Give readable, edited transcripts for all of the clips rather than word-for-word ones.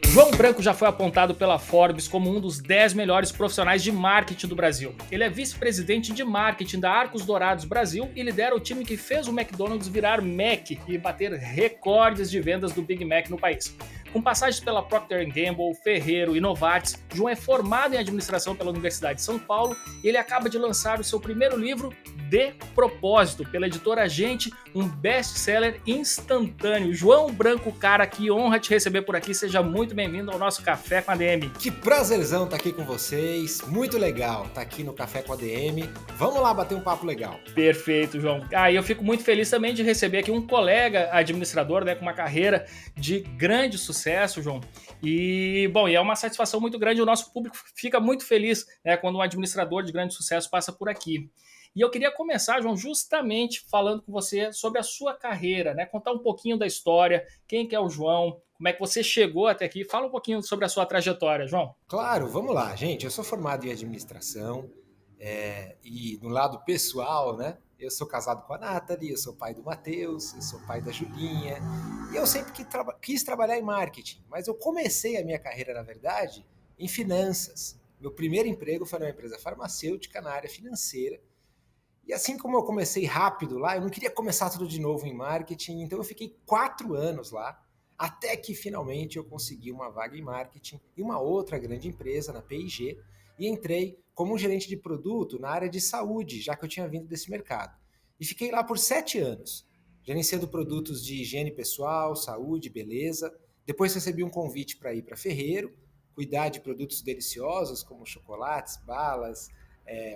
João Branco já foi apontado pela Forbes como um dos 10 melhores profissionais de marketing do Brasil. Ele é vice-presidente de marketing da Arcos Dourados Brasil e lidera o time que fez o McDonald's virar Mac e bater recordes de vendas do Big Mac no país. Com passagens pela Procter & Gamble, Ferrero e Novartis, João é formado em administração pela Universidade de São Paulo e ele acaba de lançar o seu primeiro livro, De Propósito, pela editora Gente, um best-seller instantâneo. João Branco, cara, que honra te receber por aqui. Seja muito bem-vindo ao nosso Café com a DM. Que prazerzão estar aqui com vocês. Muito legal estar aqui no Café com a DM. Vamos lá bater um papo legal. Perfeito, João. E eu fico muito feliz também de receber aqui um colega administrador, né, com uma carreira de grande sucesso, João. E é uma satisfação muito grande. O nosso público fica muito feliz, né, quando um administrador de grande sucesso passa por aqui. E eu queria começar, João, justamente falando com você sobre a sua carreira, né? Contar um pouquinho da história, quem que é o João, como é que você chegou até aqui. Fala um pouquinho sobre a sua trajetória, João. Claro, vamos lá, gente. Eu sou formado em administração e no lado pessoal, né? Eu sou casado com a Nathalie, eu sou pai do Matheus, eu sou pai da Julinha. E eu sempre quis trabalhar em marketing, mas eu comecei a minha carreira, na verdade, em finanças. Meu primeiro emprego foi numa empresa farmacêutica na área financeira. E assim como eu comecei rápido lá, eu não queria começar tudo de novo em marketing, então eu fiquei 4 anos lá, até que finalmente eu consegui uma vaga em marketing em uma outra grande empresa, na P&G, e entrei como um gerente de produto na área de saúde, já que eu tinha vindo desse mercado. E fiquei lá por 7 anos, gerenciando produtos de higiene pessoal, saúde, beleza. Depois recebi um convite para ir para Ferrero, cuidar de produtos deliciosos como chocolates, balas,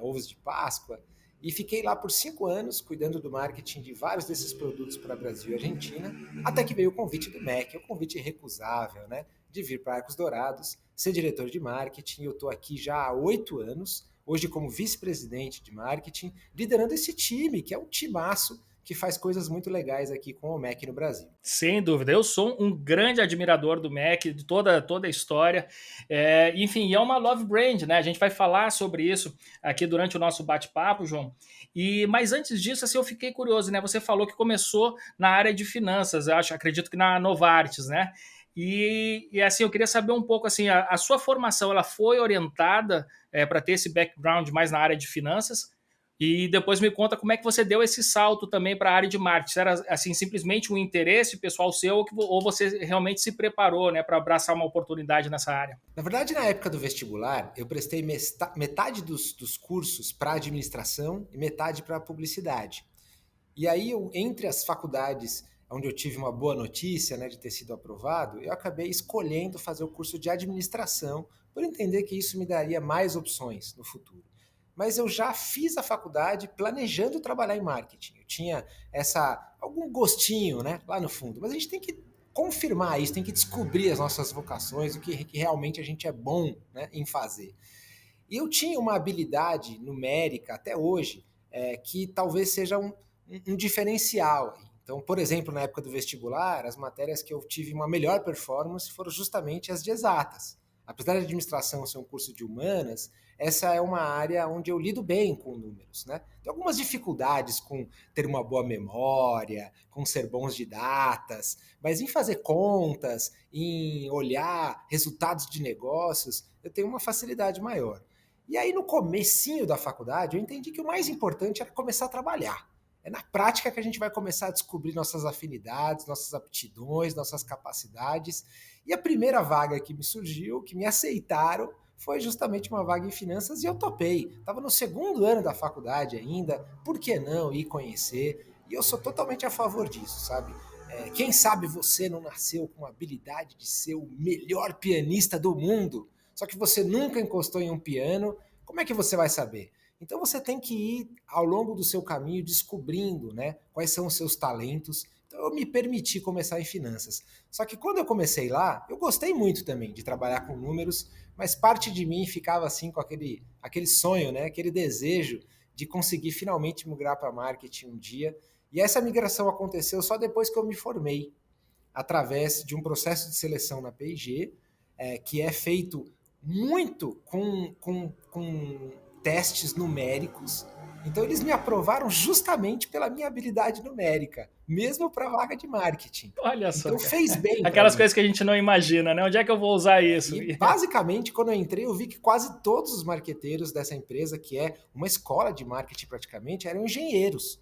ovos de Páscoa. E fiquei lá por 5 anos, cuidando do marketing de vários desses produtos para Brasil e Argentina, até que veio o convite do MEC, o convite irrecusável, né? De vir para Arcos Dourados, ser diretor de marketing. Eu estou aqui já há 8 anos, hoje como vice-presidente de marketing, liderando esse time, que é um timaço, que faz coisas muito legais aqui com o MEC no Brasil. Sem dúvida, eu sou um grande admirador do MEC, de toda a história. Enfim, é uma love brand, né? A gente vai falar sobre isso aqui durante o nosso bate-papo, João. Mas antes disso, assim, eu fiquei curioso, né? Você falou que começou na área de finanças, acredito que na Novartis, né? Assim, eu queria saber um pouco, assim, a sua formação, ela foi orientada para ter esse background mais na área de finanças? E depois me conta como é que você deu esse salto também para a área de marketing. Era assim, simplesmente um interesse pessoal seu ou você realmente se preparou, né, para abraçar uma oportunidade nessa área? Na verdade, na época do vestibular, eu prestei metade dos cursos para administração e metade para publicidade. E aí, entre as faculdades onde eu tive uma boa notícia, né, de ter sido aprovado, eu acabei escolhendo fazer o curso de administração por entender que isso me daria mais opções no futuro. Mas eu já fiz a faculdade planejando trabalhar em marketing. Eu tinha algum gostinho, né, lá no fundo. Mas a gente tem que confirmar isso, tem que descobrir as nossas vocações, o que realmente a gente é bom, né, em fazer. E eu tinha uma habilidade numérica até hoje que talvez seja um diferencial. Então, por exemplo, na época do vestibular, as matérias que eu tive uma melhor performance foram justamente as de exatas. Apesar de administração ser um curso de humanas, essa é uma área onde eu lido bem com números, né? Tem algumas dificuldades com ter uma boa memória, com ser bons de datas, mas em fazer contas, em olhar resultados de negócios, eu tenho uma facilidade maior. E aí, no comecinho da faculdade, eu entendi que o mais importante era começar a trabalhar. É na prática que a gente vai começar a descobrir nossas afinidades, nossas aptidões, nossas capacidades. E a primeira vaga que me surgiu, que me aceitaram, foi justamente uma vaga em finanças e eu topei. Estava no segundo ano da faculdade ainda, por que não ir conhecer? E eu sou totalmente a favor disso, sabe? Quem sabe você não nasceu com a habilidade de ser o melhor pianista do mundo, só que você nunca encostou em um piano, como é que você vai saber? Então você tem que ir ao longo do seu caminho descobrindo, né, quais são os seus talentos. Então eu me permiti começar em finanças. Só que quando eu comecei lá, eu gostei muito também de trabalhar com números, mas parte de mim ficava assim com aquele sonho, né, aquele desejo de conseguir finalmente migrar para marketing um dia. E essa migração aconteceu só depois que eu me formei, através de um processo de seleção na P&G, que é feito muito com testes numéricos. Então eles me aprovaram justamente pela minha habilidade numérica, mesmo para vaga de marketing. Olha só, Então cara. fez bem para Aquelas mim. coisas que a gente não imagina, né? Onde é que eu vou usar isso? E basicamente, quando eu entrei, eu vi que quase todos os marqueteiros dessa empresa, que é uma escola de marketing praticamente, eram engenheiros.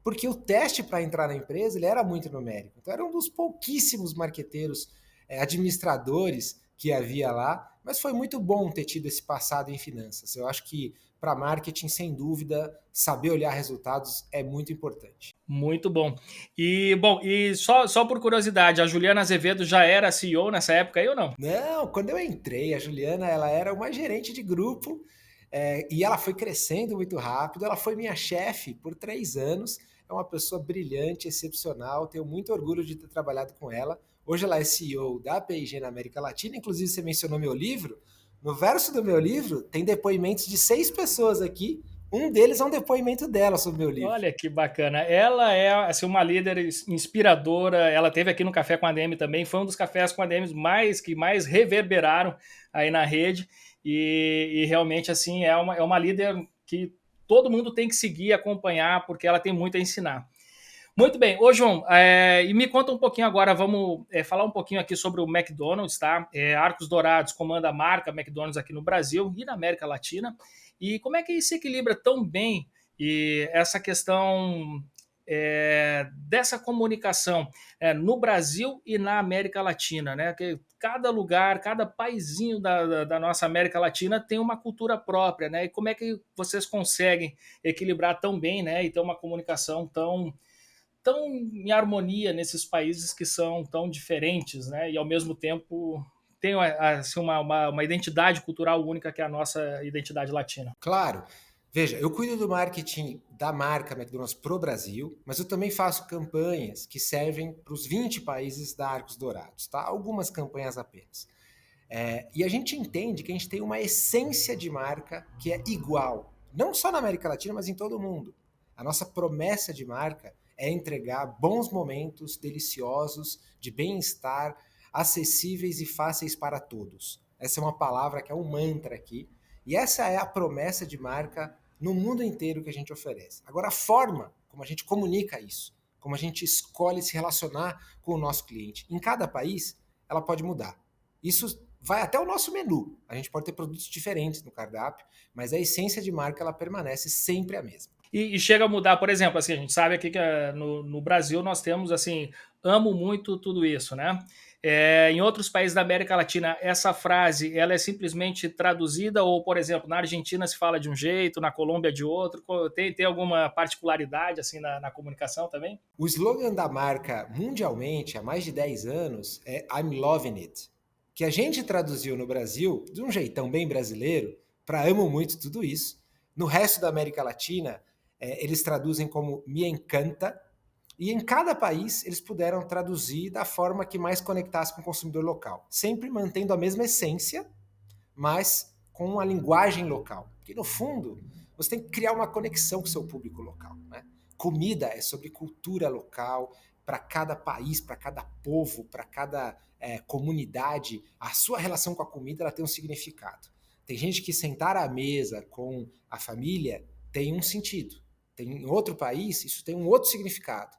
Porque o teste para entrar na empresa ele era muito numérico. Então era um dos pouquíssimos marqueteiros, administradores que havia lá, mas foi muito bom ter tido esse passado em finanças. Eu acho que para marketing, sem dúvida, saber olhar resultados é muito importante. Muito bom. E só por curiosidade, a Juliana Azevedo já era CEO nessa época aí ou não? Não, quando eu entrei, a Juliana ela era uma gerente de grupo e ela foi crescendo muito rápido. Ela foi minha chefe por 3 anos. É uma pessoa brilhante, excepcional. Tenho muito orgulho de ter trabalhado com ela. Hoje ela é CEO da P&G na América Latina. Inclusive, você mencionou meu livro. No verso do meu livro, tem depoimentos de 6 pessoas aqui. Um deles é um depoimento dela sobre o meu livro. Olha que bacana. Ela é assim, uma líder inspiradora. Ela teve aqui no Café com a DM também. Foi um dos cafés com a DM que mais reverberaram aí na rede. E realmente assim é uma líder que todo mundo tem que seguir, acompanhar, porque ela tem muito a ensinar. Muito bem. Ô, João, e me conta um pouquinho agora, vamos falar um pouquinho aqui sobre o McDonald's, tá? Arcos Dourados comanda a marca McDonald's aqui no Brasil e na América Latina. E como é que se equilibra tão bem essa questão dessa comunicação no Brasil e na América Latina, né? Que cada lugar, cada paizinho da nossa América Latina tem uma cultura própria, né? E como é que vocês conseguem equilibrar tão bem, né? E ter uma comunicação tão em harmonia nesses países que são tão diferentes, né? E ao mesmo tempo tem assim, uma identidade cultural única que é a nossa identidade latina. Claro. Veja, eu cuido do marketing da marca McDonald's pro Brasil, mas eu também faço campanhas que servem para os 20 países da Arcos Dourados, tá? Algumas campanhas apenas. E a gente entende que a gente tem uma essência de marca que é igual, não só na América Latina, mas em todo o mundo. A nossa promessa de marca é entregar bons momentos deliciosos, de bem-estar, acessíveis e fáceis para todos. Essa é uma palavra que é um mantra aqui. E essa é a promessa de marca no mundo inteiro que a gente oferece. Agora, a forma como a gente comunica isso, como a gente escolhe se relacionar com o nosso cliente, em cada país, ela pode mudar. Isso vai até o nosso menu. A gente pode ter produtos diferentes no cardápio, mas a essência de marca ela permanece sempre a mesma. E chega a mudar, por exemplo, assim, a gente sabe aqui que no Brasil nós temos assim, amo muito tudo isso, né? Em outros países da América Latina, essa frase ela é simplesmente traduzida, ou, por exemplo, na Argentina se fala de um jeito, na Colômbia de outro. Tem alguma particularidade assim na comunicação também? O slogan da marca mundialmente há mais de 10 anos é I'm loving it, que a gente traduziu no Brasil de um jeitão bem brasileiro para amo muito tudo isso. No resto da América Latina, eles traduzem como me encanta, e em cada país eles puderam traduzir da forma que mais conectasse com o consumidor local, sempre mantendo a mesma essência, mas com uma linguagem local. Porque no fundo, você tem que criar uma conexão com o seu público local, né? Comida é sobre cultura local, para cada país, para cada povo, para cada comunidade, a sua relação com a comida ela tem um significado. Tem gente que sentar à mesa com a família tem um sentido. Em outro país, isso tem um outro significado.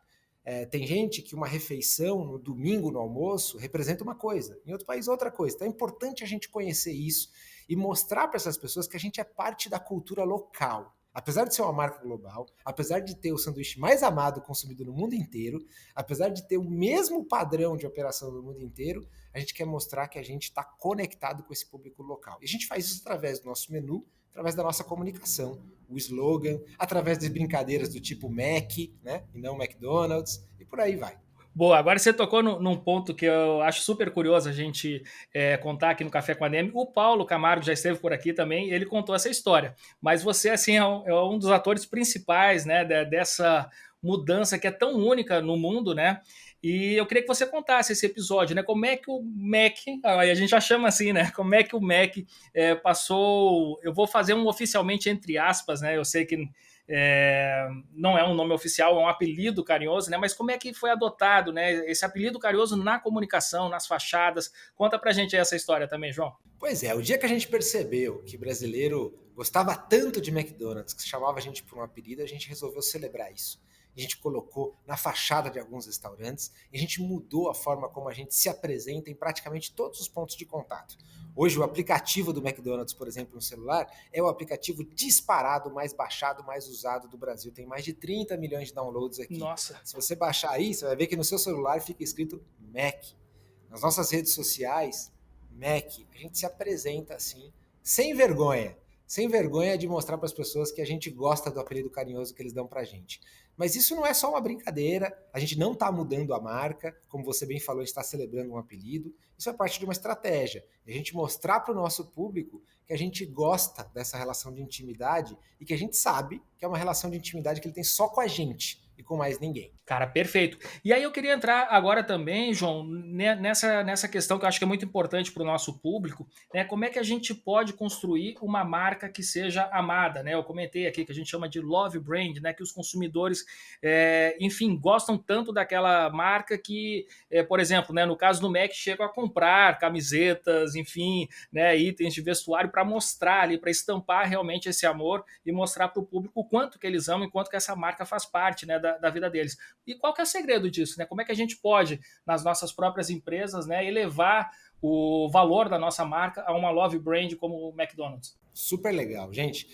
Tem gente que uma refeição no domingo, no almoço, representa uma coisa. Em outro país, outra coisa. Então é importante a gente conhecer isso e mostrar para essas pessoas que a gente é parte da cultura local. Apesar de ser uma marca global, apesar de ter o sanduíche mais amado consumido no mundo inteiro, apesar de ter o mesmo padrão de operação no mundo inteiro, a gente quer mostrar que a gente está conectado com esse público local. E a gente faz isso através do nosso menu, através da nossa comunicação, o slogan, através de brincadeiras do tipo Mac, né, e não McDonald's, e por aí vai. Boa, agora você tocou num ponto que eu acho super curioso a gente contar aqui no Café com a DM. O Paulo Camargo já esteve por aqui também, ele contou essa história. Mas você, assim, é um dos atores principais, né, dessa mudança que é tão única no mundo, né? E eu queria que você contasse esse episódio, né? Como é que o Mac, aí a gente já chama assim, né? Como é que o Mac passou... Eu vou fazer um oficialmente entre aspas, né? Eu sei que não é um nome oficial, é um apelido carinhoso, né? Mas como é que foi adotado, né, esse apelido carinhoso na comunicação, nas fachadas? Conta pra gente essa história também, João. Pois é, o dia que a gente percebeu que brasileiro gostava tanto de McDonald's, que chamava a gente por um apelido, a gente resolveu celebrar isso. A gente colocou na fachada de alguns restaurantes e a gente mudou a forma como a gente se apresenta em praticamente todos os pontos de contato. Hoje, o aplicativo do McDonald's, por exemplo, no celular, é o aplicativo disparado, mais baixado, mais usado do Brasil. Tem mais de 30 milhões de downloads aqui. Nossa. Se você baixar aí, você vai ver que no seu celular fica escrito Mac. Nas nossas redes sociais, Mac, a gente se apresenta assim, sem vergonha de mostrar para as pessoas que a gente gosta do apelido carinhoso que eles dão para a gente. Mas isso não é só uma brincadeira, a gente não está mudando a marca, como você bem falou, a gente está celebrando um apelido, isso é parte de uma estratégia, a gente mostrar para o nosso público que a gente gosta dessa relação de intimidade e que a gente sabe que é uma relação de intimidade que ele tem só com a gente e com mais ninguém. Cara, perfeito. E aí eu queria entrar agora também, João, nessa questão que eu acho que é muito importante para o nosso público, né? Como é que a gente pode construir uma marca que seja amada, né? Eu comentei aqui que a gente chama de love brand, né? Que os consumidores, enfim, gostam tanto daquela marca que, por exemplo, né? No caso do Mac, chegam a comprar camisetas, enfim, né? Itens de vestuário para mostrar ali, para estampar realmente esse amor e mostrar para o público o quanto que eles amam e quanto que essa marca faz parte, né? Da vida deles. E qual que é o segredo disso, né? Como é que a gente pode, nas nossas próprias empresas, né, elevar o valor da nossa marca a uma love brand como o McDonald's? Super legal. Gente,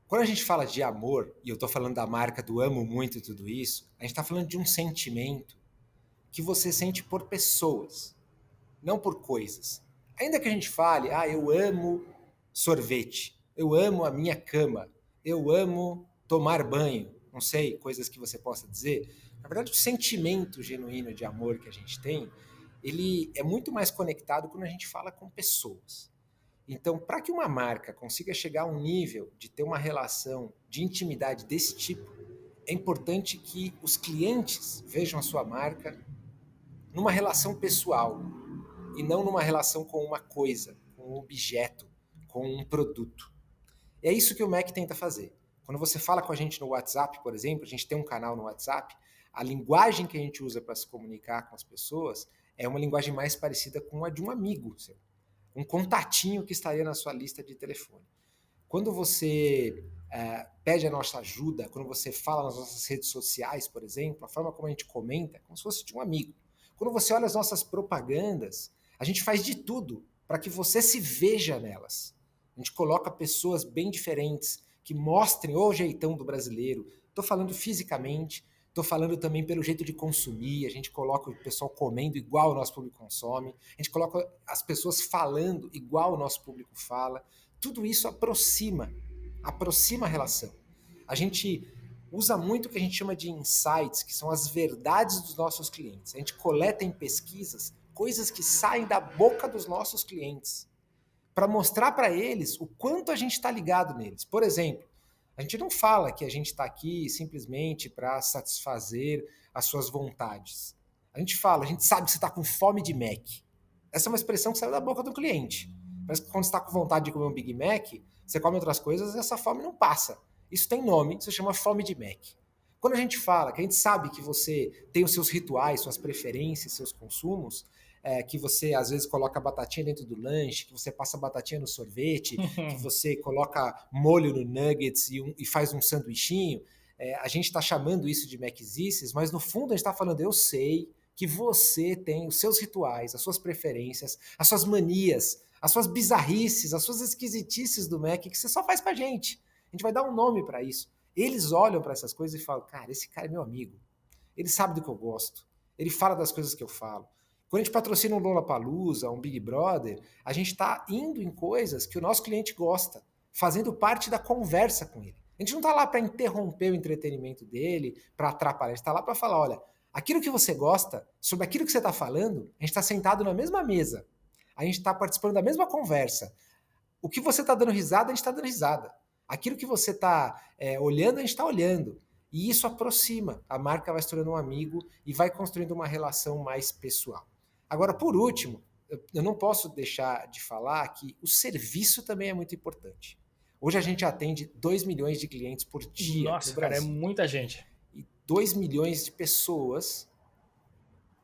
quando a gente fala de amor, e eu estou falando da marca do amo muito e tudo isso, a gente está falando de um sentimento que você sente por pessoas, não por coisas. Ainda que a gente fale, eu amo sorvete, eu amo a minha cama, eu amo tomar banho, não sei, coisas que você possa dizer. Na verdade, o sentimento genuíno de amor que a gente tem, ele é muito mais conectado quando a gente fala com pessoas. Então, para que uma marca consiga chegar a um nível de ter uma relação de intimidade desse tipo, é importante que os clientes vejam a sua marca numa relação pessoal e não numa relação com uma coisa, com um objeto, com um produto. E é isso que o Mac tenta fazer. Quando você fala com a gente no WhatsApp, por exemplo, a gente tem um canal no WhatsApp, a linguagem que a gente usa para se comunicar com as pessoas é uma linguagem mais parecida com a de um amigo, um contatinho que estaria na sua lista de telefone. Quando você pede a nossa ajuda, quando você fala nas nossas redes sociais, por exemplo, a forma como a gente comenta é como se fosse de um amigo. Quando você olha as nossas propagandas, a gente faz de tudo para que você se veja nelas. A gente coloca pessoas bem diferentes, que mostrem o jeitão do brasileiro. Estou falando fisicamente, estou falando também pelo jeito de consumir. A gente coloca o pessoal comendo igual o nosso público consome. A gente coloca as pessoas falando igual o nosso público fala. Tudo isso aproxima a relação. A gente usa muito o que a gente chama de insights, que são as verdades dos nossos clientes. A gente coleta em pesquisas coisas que saem da boca dos nossos clientes para mostrar para eles o quanto a gente está ligado neles. Por exemplo, a gente não fala que a gente está aqui simplesmente para satisfazer as suas vontades. A gente fala, a gente sabe que você está com fome de Mac. Essa é uma expressão que saiu da boca do cliente. Parece que quando você está com vontade de comer um Big Mac, você come outras coisas e essa fome não passa. Isso tem nome, isso se chama fome de Mac. Quando a gente fala que a gente sabe que você tem os seus rituais, suas preferências, seus consumos, que você às vezes coloca batatinha dentro do lanche, que você passa batatinha no sorvete, que você coloca molho no nuggets e faz um sanduichinho, a gente está chamando isso de Maczices, mas no fundo a gente está falando, eu sei que você tem os seus rituais, as suas preferências, as suas manias, as suas bizarrices, as suas esquisitices do Mac que você só faz pra gente. A gente vai dar um nome para isso. Eles olham para essas coisas e falam, cara, esse cara é meu amigo. Ele sabe do que eu gosto. Ele fala das coisas que eu falo. Quando a gente patrocina um Lollapalooza, um Big Brother, a gente está indo em coisas que o nosso cliente gosta, fazendo parte da conversa com ele. A gente não está lá para interromper o entretenimento dele, para atrapalhar. A gente está lá para falar, olha, aquilo que você gosta, sobre aquilo que você está falando, a gente está sentado na mesma mesa. A gente está participando da mesma conversa. O que você está dando risada, a gente está dando risada. Aquilo que você está olhando, a gente está olhando. E isso aproxima. A marca vai se tornando um amigo e vai construindo uma relação mais pessoal. Agora, por último, eu não posso deixar de falar que o serviço também é muito importante. Hoje a gente atende 2 milhões de clientes por dia no Nossa, cara, é Brasil. muita gente. E 2 milhões de pessoas,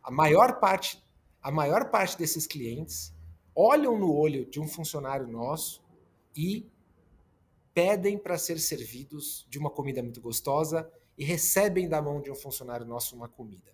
a maior parte, a maior parte desses clientes olham no olho de um funcionário nosso e pedem para ser servidos de uma comida muito gostosa e recebem da mão de um funcionário nosso uma comida.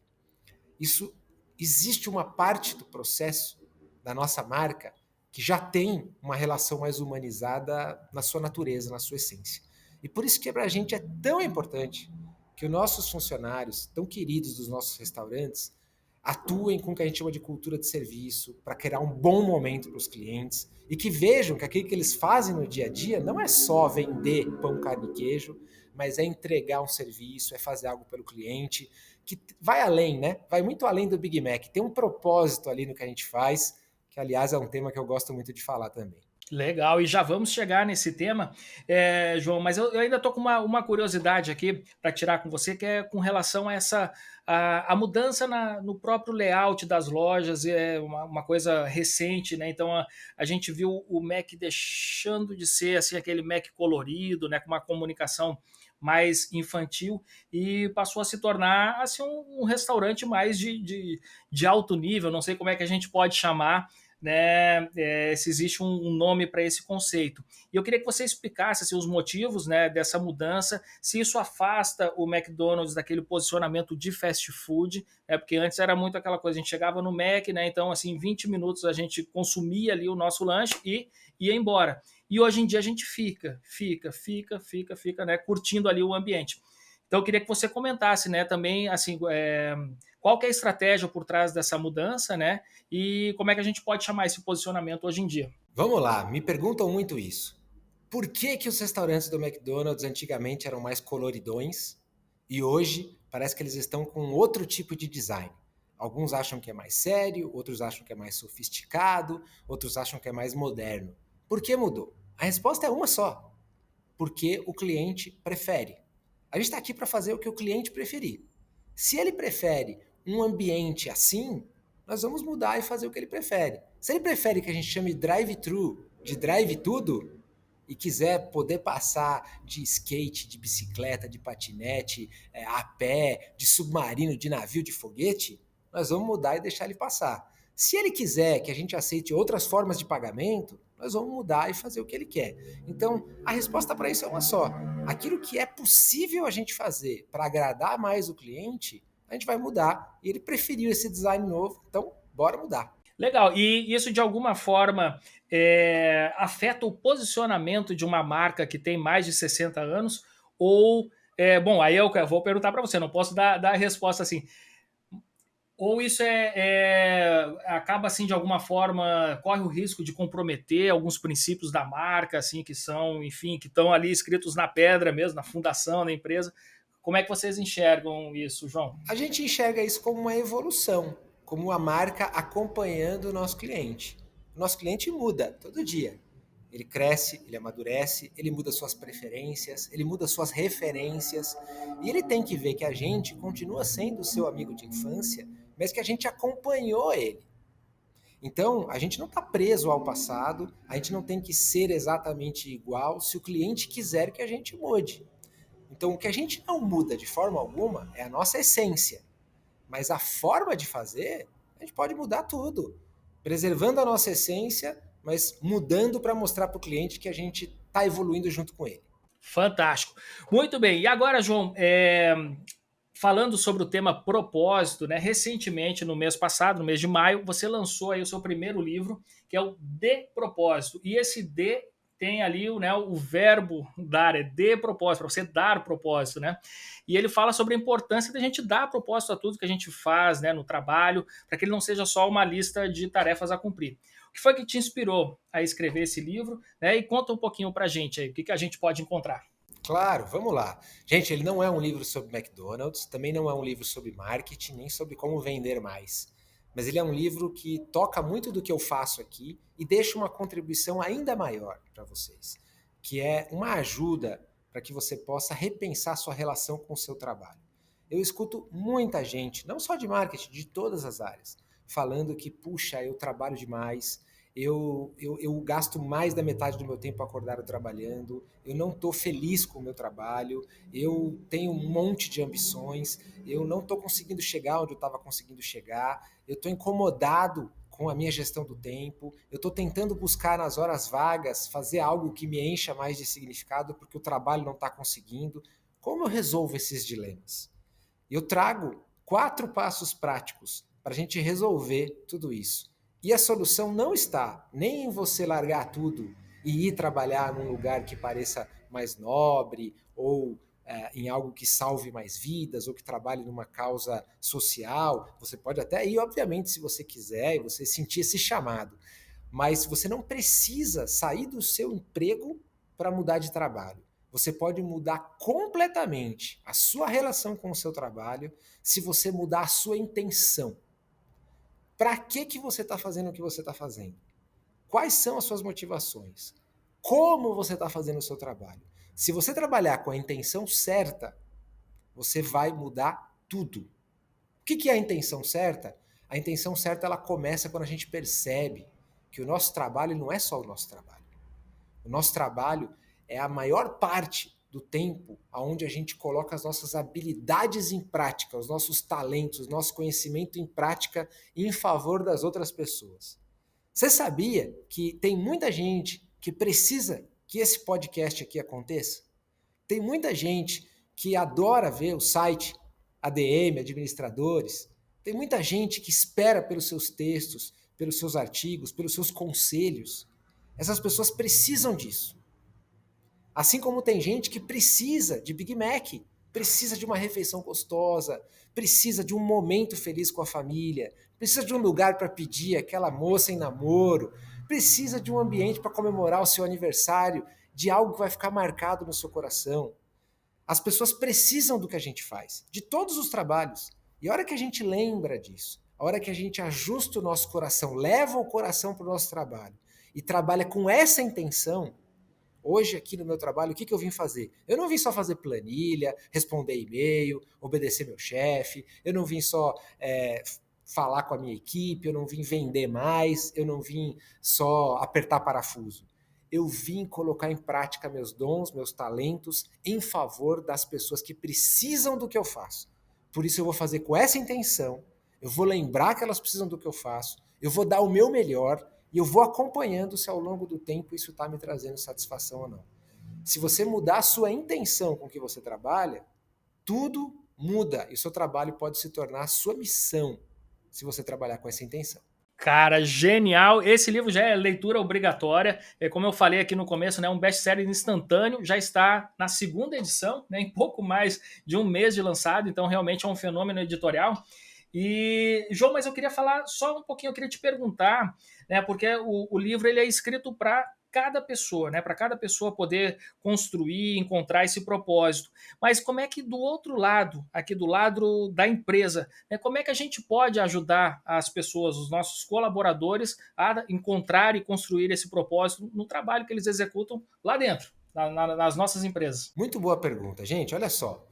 Isso existe uma parte do processo da nossa marca que já tem uma relação mais humanizada na sua natureza, na sua essência. E por isso que para a gente é tão importante que os nossos funcionários, tão queridos dos nossos restaurantes, atuem com o que a gente chama de cultura de serviço, para criar um bom momento para os clientes e que vejam que aquilo que eles fazem no dia a dia não é só vender pão, carne e queijo, mas é entregar um serviço, é fazer algo pelo cliente, que vai além, né? Vai muito além do Big Mac. Tem um propósito ali no que a gente faz, que aliás é um tema que eu gosto muito de falar também. Legal, e já vamos chegar nesse tema, João, mas eu ainda estou com uma curiosidade aqui para tirar com você, que é com relação a a mudança no próprio layout das lojas, é uma coisa recente, né? Então a gente viu o Mac deixando de ser assim, aquele Mac colorido, né? Com uma comunicação mais infantil e passou a se tornar assim, um restaurante mais de alto nível, não sei como é que a gente pode chamar, né, se existe um nome para esse conceito. E eu queria que você explicasse assim, os motivos, né, dessa mudança, se isso afasta o McDonald's daquele posicionamento de fast food, né, porque antes era muito aquela coisa, a gente chegava no Mac, né, então assim, em 20 minutos a gente consumia ali o nosso lanche e ia embora. E hoje em dia a gente fica, né, curtindo ali o ambiente. Então eu queria que você comentasse, né, também assim, qual que é a estratégia por trás dessa mudança, né? E como é que a gente pode chamar esse posicionamento hoje em dia? Vamos lá, me perguntam muito isso. Por que, que os restaurantes do McDonald's antigamente eram mais coloridões e hoje parece que eles estão com outro tipo de design? Alguns acham que é mais sério, outros acham que é mais sofisticado, outros acham que é mais moderno. Por que mudou? A resposta é uma só: porque o cliente prefere. A gente está aqui para fazer o que o cliente preferir. Se ele prefere um ambiente assim, nós vamos mudar e fazer o que ele prefere. Se ele prefere que a gente chame drive-thru de drive tudo e quiser poder passar de skate, de bicicleta, de patinete, a pé, de submarino, de navio, de foguete, nós vamos mudar e deixar ele passar. Se ele quiser que a gente aceite outras formas de pagamento, nós vamos mudar e fazer o que ele quer. Então, a resposta para isso é uma só. Aquilo que é possível a gente fazer para agradar mais o cliente, a gente vai mudar. E ele preferiu esse design novo, então bora mudar. Legal. E isso de alguma forma afeta o posicionamento de uma marca que tem mais de 60 anos? Ou, bom, aí eu vou perguntar para você, não posso dar a resposta assim. Ou isso acaba assim de alguma forma, corre o risco de comprometer alguns princípios da marca, assim, que são, enfim, que estão ali escritos na pedra mesmo, na fundação da empresa. Como é que vocês enxergam isso, João? A gente enxerga isso como uma evolução, como a marca acompanhando o nosso cliente. O nosso cliente muda todo dia. Ele cresce, ele amadurece, ele muda suas preferências, ele muda suas referências. E ele tem que ver que a gente continua sendo seu amigo de infância, mas que a gente acompanhou ele. Então, a gente não está preso ao passado, a gente não tem que ser exatamente igual se o cliente quiser que a gente mude. Então, o que a gente não muda de forma alguma é a nossa essência. Mas a forma de fazer, a gente pode mudar tudo. Preservando a nossa essência, mas mudando para mostrar para o cliente que a gente está evoluindo junto com ele. Fantástico. Muito bem. E agora, João, falando sobre o tema propósito, né? Recentemente, no mês passado, no mês de maio, você lançou aí o seu primeiro livro, que é o De Propósito. E esse D tem ali, né, o verbo dar, é de propósito, para você dar propósito, né? E ele fala sobre a importância da gente dar propósito a tudo que a gente faz, né, no trabalho, para que ele não seja só uma lista de tarefas a cumprir. O que foi que te inspirou a escrever esse livro, né? E conta um pouquinho para a gente aí, o que a gente pode encontrar. Claro, vamos lá. Gente, ele não é um livro sobre McDonald's, também não é um livro sobre marketing, nem sobre como vender mais. Mas ele é um livro que toca muito do que eu faço aqui e deixa uma contribuição ainda maior para vocês, que é uma ajuda para que você possa repensar sua relação com o seu trabalho. Eu escuto muita gente, não só de marketing, de todas as áreas, falando que, puxa, eu trabalho demais, eu gasto mais da metade do meu tempo acordado trabalhando, eu não estou feliz com o meu trabalho, eu tenho um monte de ambições, eu não estou conseguindo chegar onde eu estava conseguindo chegar, eu estou incomodado com a minha gestão do tempo, eu estou tentando buscar nas horas vagas fazer algo que me encha mais de significado porque o trabalho não está conseguindo. Como eu resolvo esses dilemas? Eu trago 4 passos práticos para a gente resolver tudo isso. E a solução não está nem em você largar tudo e ir trabalhar num lugar que pareça mais nobre ou em algo que salve mais vidas ou que trabalhe numa causa social. Você pode até ir, obviamente, se você quiser e você sentir esse chamado. Mas você não precisa sair do seu emprego para mudar de trabalho. Você pode mudar completamente a sua relação com o seu trabalho se você mudar a sua intenção. Para que você está fazendo o que você está fazendo? Quais são as suas motivações? Como você está fazendo o seu trabalho? Se você trabalhar com a intenção certa, você vai mudar tudo. O que é a intenção certa? A intenção certa ela começa quando a gente percebe que o nosso trabalho não é só o nosso trabalho. O nosso trabalho é a maior parte do tempo onde a gente coloca as nossas habilidades em prática, os nossos talentos, nosso conhecimento em prática em favor das outras pessoas. Você sabia que tem muita gente que precisa que esse podcast aqui aconteça? Tem muita gente que adora ver o site ADM, Administradores. Tem muita gente que espera pelos seus textos, pelos seus artigos, pelos seus conselhos. Essas pessoas precisam disso. Assim como tem gente que precisa de Big Mac, precisa de uma refeição gostosa, precisa de um momento feliz com a família, precisa de um lugar para pedir aquela moça em namoro, precisa de um ambiente para comemorar o seu aniversário, de algo que vai ficar marcado no seu coração. As pessoas precisam do que a gente faz, de todos os trabalhos. E a hora que a gente lembra disso, a hora que a gente ajusta o nosso coração, leva o coração para o nosso trabalho e trabalha com essa intenção, hoje aqui no meu trabalho, o que eu vim fazer? Eu não vim só fazer planilha, responder e-mail, obedecer meu chefe, eu não vim só falar com a minha equipe, eu não vim vender mais, eu não vim só apertar parafuso. Eu vim colocar em prática meus dons, meus talentos em favor das pessoas que precisam do que eu faço. Por isso eu vou fazer com essa intenção, eu vou lembrar que elas precisam do que eu faço, eu vou dar o meu melhor e eu vou acompanhando se ao longo do tempo isso está me trazendo satisfação ou não. Se você mudar a sua intenção com que você trabalha, tudo muda e o seu trabalho pode se tornar a sua missão se você trabalhar com essa intenção. Cara, genial. Esse livro já é leitura obrigatória. Como eu falei aqui no começo, né, um best-seller instantâneo. Já está na segunda edição, né, em pouco mais de um mês de lançado. Então, realmente é um fenômeno editorial. E, João, mas eu queria falar só um pouquinho, eu queria te perguntar, né, porque o livro ele é escrito para cada pessoa, né, para cada pessoa poder construir, encontrar esse propósito. Mas como é que do outro lado, aqui do lado da empresa, né, como é que a gente pode ajudar as pessoas, os nossos colaboradores, a encontrar e construir esse propósito no trabalho que eles executam lá dentro, nas nossas empresas? Muito boa pergunta, gente. Olha só,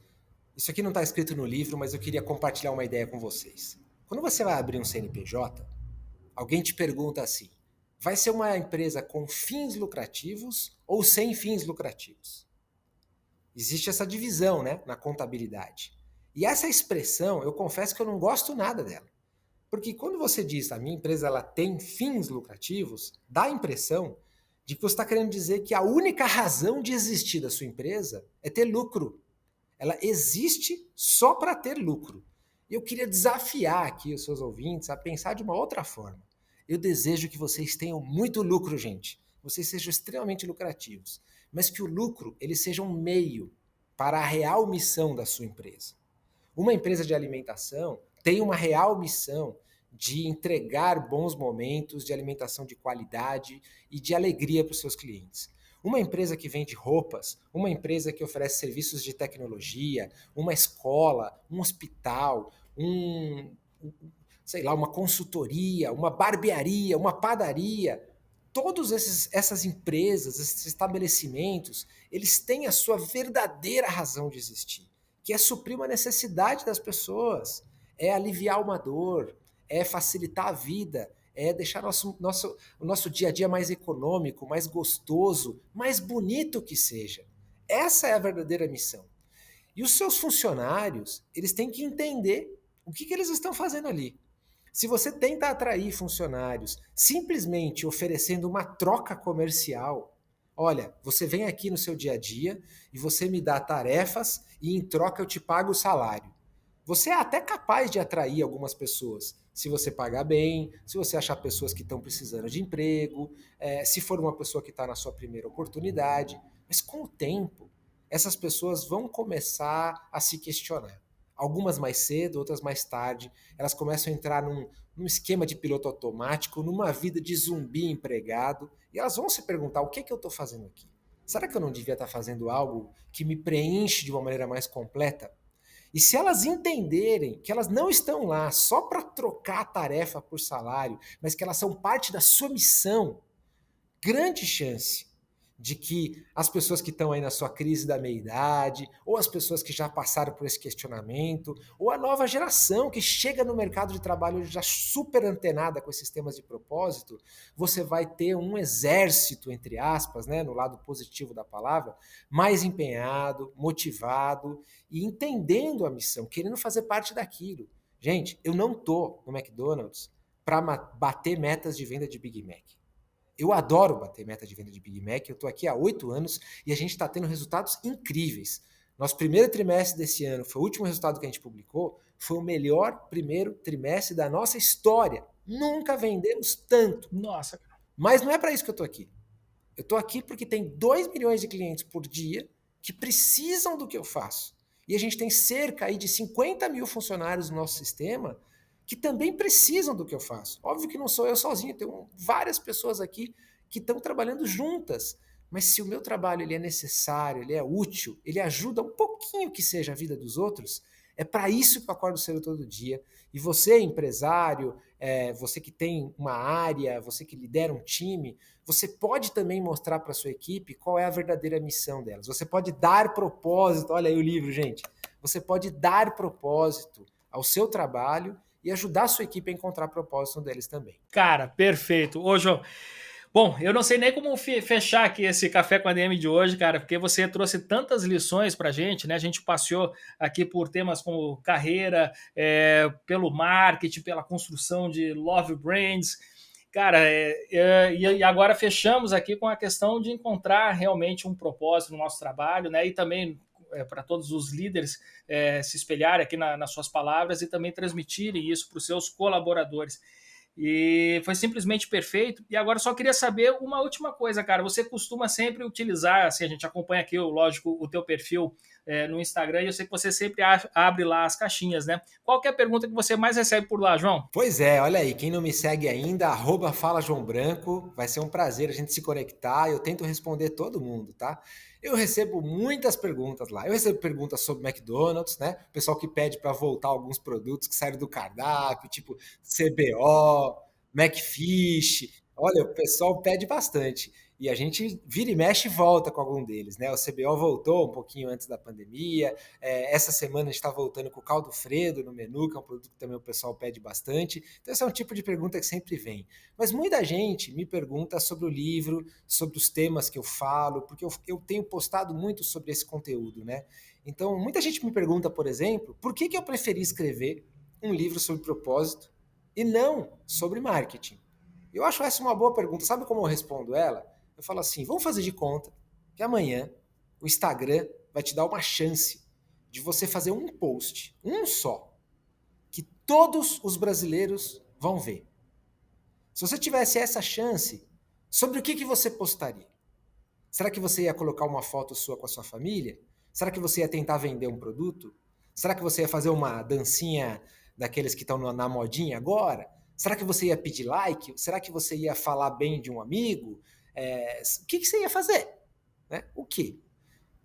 isso aqui não está escrito no livro, mas eu queria compartilhar uma ideia com vocês. Quando você vai abrir um CNPJ, alguém te pergunta assim: vai ser uma empresa com fins lucrativos ou sem fins lucrativos? Existe essa divisão, né, na contabilidade. E essa expressão, eu confesso que eu não gosto nada dela. Porque quando você diz a minha empresa ela tem fins lucrativos, dá a impressão de que você está querendo dizer que a única razão de existir da sua empresa é ter lucro. Ela existe só para ter lucro. E eu queria desafiar aqui os seus ouvintes a pensar de uma outra forma. Eu desejo que vocês tenham muito lucro, gente. Vocês sejam extremamente lucrativos. Mas que o lucro ele seja um meio para a real missão da sua empresa. Uma empresa de alimentação tem uma real missão de entregar bons momentos de alimentação de qualidade e de alegria para os seus clientes. Uma empresa que vende roupas, uma empresa que oferece serviços de tecnologia, uma escola, um hospital, sei lá, uma consultoria, uma barbearia, uma padaria, todas essas empresas, esses estabelecimentos, eles têm a sua verdadeira razão de existir, que é suprir uma necessidade das pessoas, é aliviar uma dor, é facilitar a vida, é deixar o nosso dia a dia mais econômico, mais gostoso, mais bonito que seja. Essa é a verdadeira missão. E os seus funcionários, eles têm que entender o que eles estão fazendo ali. Se você tenta atrair funcionários simplesmente oferecendo uma troca comercial, olha, você vem aqui no seu dia a dia e você me dá tarefas e em troca eu te pago o salário. Você é até capaz de atrair algumas pessoas, se você pagar bem, se você achar pessoas que estão precisando de emprego, se for uma pessoa que está na sua primeira oportunidade. Mas com o tempo, essas pessoas vão começar a se questionar. Algumas mais cedo, outras mais tarde. Elas começam a entrar num esquema de piloto automático, numa vida de zumbi empregado, e elas vão se perguntar: o que, que eu estou fazendo aqui? Será que eu não devia estar fazendo algo que me preenche de uma maneira mais completa? E se elas entenderem que elas não estão lá só para trocar a tarefa por salário, mas que elas são parte da sua missão, grande chance de que as pessoas que estão aí na sua crise da meia-idade, ou as pessoas que já passaram por esse questionamento, ou a nova geração que chega no mercado de trabalho já super antenada com esses temas de propósito, você vai ter um exército, entre aspas, né, no lado positivo da palavra, mais empenhado, motivado e entendendo a missão, querendo fazer parte daquilo. Gente, eu não tô no McDonald's para bater metas de venda de Big Mac. Eu adoro bater meta de venda de Big Mac, eu estou aqui há 8 anos e a gente está tendo resultados incríveis. Nosso primeiro trimestre desse ano, foi o último resultado que a gente publicou, foi o melhor primeiro trimestre da nossa história. Nunca vendemos tanto. Nossa, cara. Mas não é para isso que eu estou aqui. Eu estou aqui porque tem 2 milhões de clientes por dia que precisam do que eu faço. E a gente tem cerca aí de 50 mil funcionários no nosso sistema que também precisam do que eu faço. Óbvio que não sou eu sozinho, tem várias pessoas aqui que estão trabalhando juntas. Mas se o meu trabalho ele é necessário, ele é útil, ele ajuda um pouquinho que seja a vida dos outros, é para isso que eu acordo cedo todo dia. E você, empresário, você que tem uma área, você que lidera um time, você pode também mostrar para a sua equipe qual é a verdadeira missão delas. Você pode dar propósito, olha aí o livro, gente. Você pode dar propósito ao seu trabalho e ajudar a sua equipe a encontrar propósito deles também. Cara, perfeito. Ô, João, bom, eu não sei nem como fechar aqui esse Café com a DM de hoje, cara, porque você trouxe tantas lições pra gente, né? A gente passeou aqui por temas como carreira, pelo marketing, pela construção de love brands. Cara, e agora fechamos aqui com a questão de encontrar realmente um propósito no nosso trabalho, né? E também para todos os líderes se espelharem aqui nas suas palavras e também transmitirem isso para os seus colaboradores. E foi simplesmente perfeito. E agora só queria saber uma última coisa, cara. Você costuma sempre utilizar, assim, a gente acompanha aqui, lógico, o teu perfil no Instagram, e eu sei que você sempre abre lá as caixinhas, né? Qual que é a pergunta que você mais recebe por lá, João? Pois é, olha aí, quem não me segue ainda, @Fala João Branco, vai ser um prazer a gente se conectar, eu tento responder todo mundo, tá? Eu recebo muitas perguntas lá, eu recebo perguntas sobre McDonald's, né? O pessoal que pede para voltar alguns produtos que saíram do cardápio, tipo CBO, McFish, olha, o pessoal pede bastante. E a gente vira e mexe e volta com algum deles, né? O CBO voltou um pouquinho antes da pandemia, essa semana a gente está voltando com o caldo Fredo no menu, que é um produto que também o pessoal pede bastante. Então esse é um tipo de pergunta que sempre vem. Mas muita gente me pergunta sobre o livro, sobre os temas que eu falo, porque eu tenho postado muito sobre esse conteúdo, né? Então muita gente me pergunta, por exemplo, por que eu preferi escrever um livro sobre propósito e não sobre marketing? Eu acho essa uma boa pergunta. Sabe como eu respondo ela? Eu falo assim, vamos fazer de conta que amanhã o Instagram vai te dar uma chance de você fazer um post, um só, que todos os brasileiros vão ver. Se você tivesse essa chance, sobre o que você postaria? Será que você ia colocar uma foto sua com a sua família? Será que você ia tentar vender um produto? Será que você ia fazer uma dancinha daqueles que estão na modinha agora? Será que você ia pedir like? Será que você ia falar bem de um amigo? O que você ia fazer? Né? O quê?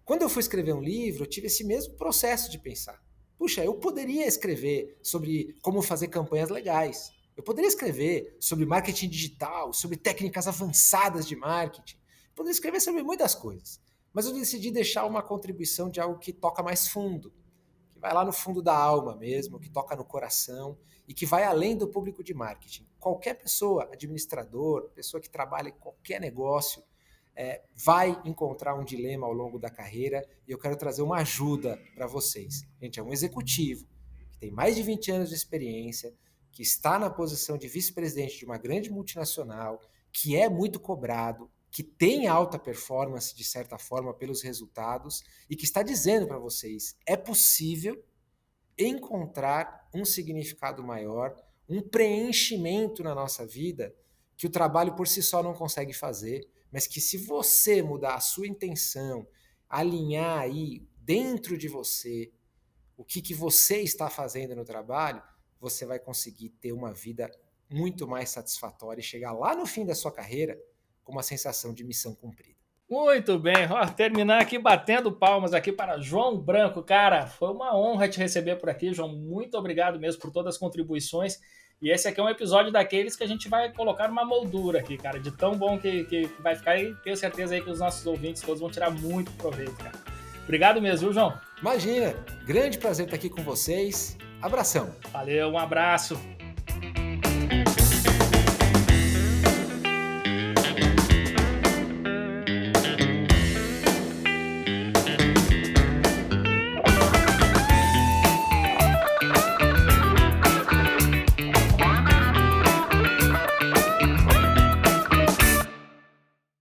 Quando eu fui escrever um livro, eu tive esse mesmo processo de pensar. Puxa, eu poderia escrever sobre como fazer campanhas legais. Eu poderia escrever sobre marketing digital, sobre técnicas avançadas de marketing. Eu poderia escrever sobre muitas coisas. Mas eu decidi deixar uma contribuição de algo que toca mais fundo, que vai lá no fundo da alma mesmo, que toca no coração e que vai além do público de marketing. Qualquer pessoa, administrador, pessoa que trabalha em qualquer negócio, vai encontrar um dilema ao longo da carreira e eu quero trazer uma ajuda para vocês. Gente, é um executivo que tem mais de 20 anos de experiência, que está na posição de vice-presidente de uma grande multinacional, que é muito cobrado, que tem alta performance, de certa forma, pelos resultados, e que está dizendo para vocês, é possível encontrar um significado maior, um preenchimento na nossa vida, que o trabalho por si só não consegue fazer, mas que se você mudar a sua intenção, alinhar aí dentro de você o que você está fazendo no trabalho, você vai conseguir ter uma vida muito mais satisfatória e chegar lá no fim da sua carreira com uma sensação de missão cumprida. Muito bem, ó, terminar aqui batendo palmas aqui para João Branco. Cara, foi uma honra te receber por aqui, João. Muito obrigado mesmo por todas as contribuições. E esse aqui é um episódio daqueles que a gente vai colocar numa moldura aqui, cara, de tão bom que vai ficar, e tenho certeza aí que os nossos ouvintes todos vão tirar muito proveito, cara. Obrigado mesmo, viu, João? Imagina, grande prazer estar aqui com vocês. Abração. Valeu, um abraço.